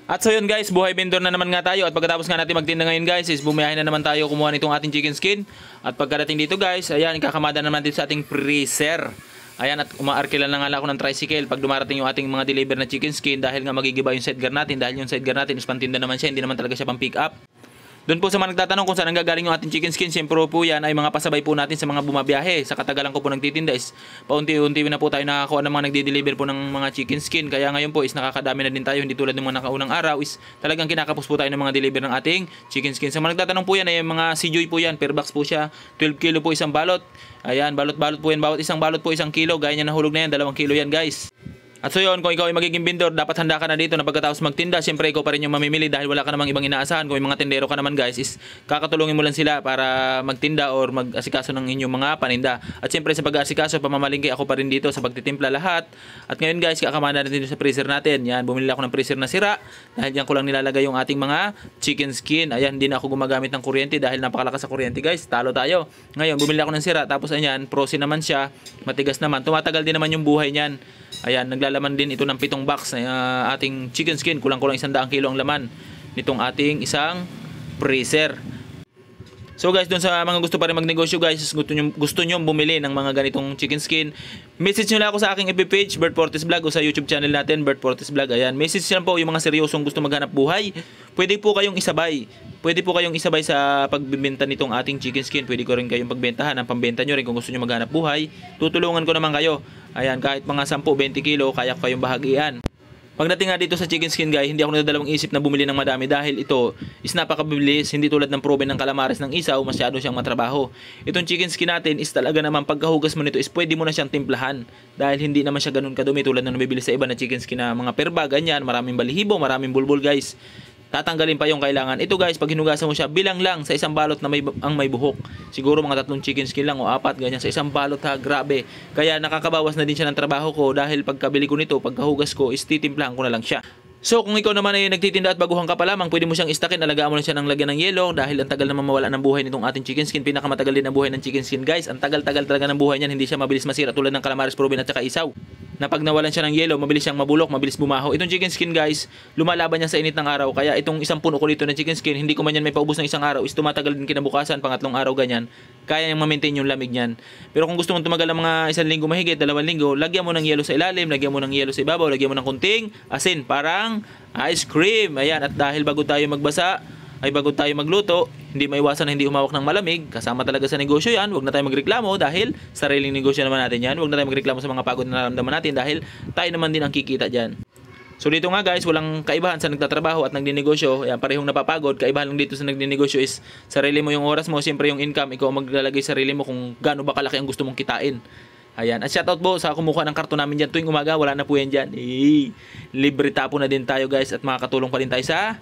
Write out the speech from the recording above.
At so yun guys, buhay vendor na naman nga tayo. At pagkatapos nga natin magtinda ngayon guys, is bumiyahin na naman tayo kumuha nitong ating chicken skin. At pagkadating dito guys, ayan, ikakamada naman dito sa ating freezer. Ayan, at umaarkilan na nga lang ako ng tricycle pag dumarating yung ating mga deliver na chicken skin, dahil nga magigiba yung sidecar natin. Dahil yung sidecar natin is pantinda naman siya, hindi naman talaga siya pang pick up. Doon po sa mga nagtatanong kung saan nanggagaling yung ating chicken skin, siyempre po yan ay mga pasabay po natin sa mga bumabiyahe. Sa katagalan ko po nagtitinda is paunti-unti na po tayo nakakuha ng mga nagde-deliver po ng mga chicken skin. Kaya ngayon po is nakakadami na din tayo, hindi tulad ng mga nakaunang araw is talagang kinakapos po tayo ng mga deliver ng ating chicken skin. Sa mga nagtatanong po yan ay mga CJoy po yan, per box po siya, 12 kilo po isang balot. Ayan, balot-balot po yan, bawat isang balot po isang kilo, gaya niya nahulog na yan, 2 kilo yan guys. At so yun, kung ikaw ay magiging vendor, dapat handa ka na dito na pagkatapos magtinda, siyempre ikaw pa rin yung mamimili dahil wala ka namang ibang inaasahan. Kung yung mga tindero ka naman guys, is kakatulungin mo lang sila para magtinda or mag-asikaso ng inyong mga paninda. At siyempre sa pag-asikaso, pamamalingki ako pa rin dito sa pagtitimpla lahat. At ngayon guys, kakamana natin dito sa freezer natin. Yan, bumili ako ng freezer na sira dahil diyan ko lang nilalagay yung ating mga chicken skin. Ayan, hindi na ako gumagamit ng kuryente dahil napakalakas sa kuryente guys, talo tayo. Ngayon, bumili ako ng sira, tapos ayan, frozen naman siya, matigas naman. Tumatagal din naman yung buhay niyan. Ayan, naglalaman din ito ng 7 box na ating chicken skin. Kulang-kulang 100 kilo ang laman nitong ating isang freezer. So guys, dun sa mga gusto pa rin magnegosyo guys, gusto nyo bumili ng mga ganitong chicken skin, message nyo lang ako sa aking FB page, Bert Fortes Vlog, o sa YouTube channel natin, Bert Fortes Vlog. Ayan, message lang po yung mga seryosong gusto maghanap buhay. Pwede po kayong isabay. Pwede po kayong isabay sa pagbibenta nitong ating chicken skin. Pwede ko rin kayong pagbentahan. Ang pambenta nyo rin kung gusto nyo maghanap buhay. Tutulungan ko naman kayo. Ayan, kahit mga 10-20 kilo, kaya ko kayong bahagian. Pagdating nga dito sa chicken skin guys, hindi ako nagdadalawang isip na bumili ng madami dahil ito is napakabilis, hindi tulad ng proven ng calamares ng isaw, masyado siyang matrabaho. Itong chicken skin natin is talaga naman pagkahugas mo nito is pwede mo na siyang timplahan dahil hindi naman siya ganun kadumi tulad ng nabibili sa iba na chicken skin na mga perba, ganyan, maraming balihibo, maraming bulbul guys. Tatanggalin pa yung kailangan. Ito guys, pag hinugasan mo siya, bilang lang sa isang balot na may buhok. Siguro mga 3 chicken skin lang o 4, ganyan sa isang balot ha, grabe. Kaya nakakabawas na din siya ng trabaho ko dahil pagkabili ko nito, pagkahugas ko, is titimplahan ko na lang siya. So kung ikaw naman ay nagtitinda at baguhan ka pa lamang, pwede mo siyang istakin, alagaan mo lang siya ng lagyan ng yelo dahil ang tagal naman mawala ng buhay nitong ating chicken skin. Pinakamatagal din ang buhay ng chicken skin guys. Ang tagal-tagal talaga ng buhay niyan, hindi siya mabilis masira tulad ng calamares proven at saka isaw. Na pag nawalan siya ng yelo, mabilis siyang mabulok, mabilis bumaho. Itong chicken skin guys, lumalaban niya sa init ng araw. Kaya itong isang puno ko dito na chicken skin, hindi ko man yan may paubos ng isang araw, is tumatagal din kinabukasan, pangatlong araw ganyan. Kaya niyang ma-maintain yung lamig niyan. Pero kung gusto mong tumagal ng mga 1 linggo mahigit, 2 linggo, lagyan mo ng yelo sa ilalim, lagyan mo ng yelo sa ibabaw, lagyan mo ng kunting asin, parang ice cream. Ayan, at dahil bago tayo magbasa, ay bago tayo magluto, hindi maiwasan na hindi humawak ng malamig. Kasama talaga sa negosyo yan. Huwag na tayo magreklamo dahil sariling negosyo naman natin yan. Huwag na tayo magreklamo sa mga pagod na nararamdaman natin dahil tayo naman din ang kikita dyan. So dito nga guys, walang kaibahan sa nagtatrabaho at nagninegosyo. Ayan, parehong napapagod. Kaibahan lang dito sa nagninegosyo is sarili mo yung oras mo, siyempre yung income, ikaw maglalagay sarili mo kung gaano ba kalaki ang gusto mong kitain. Ayan, at shoutout po sa kumukuha ng karton namin dyan tuwing umaga. Wala na po yan dyan. Libre tapo na din tayo guys at makakatulong pa din tayo sa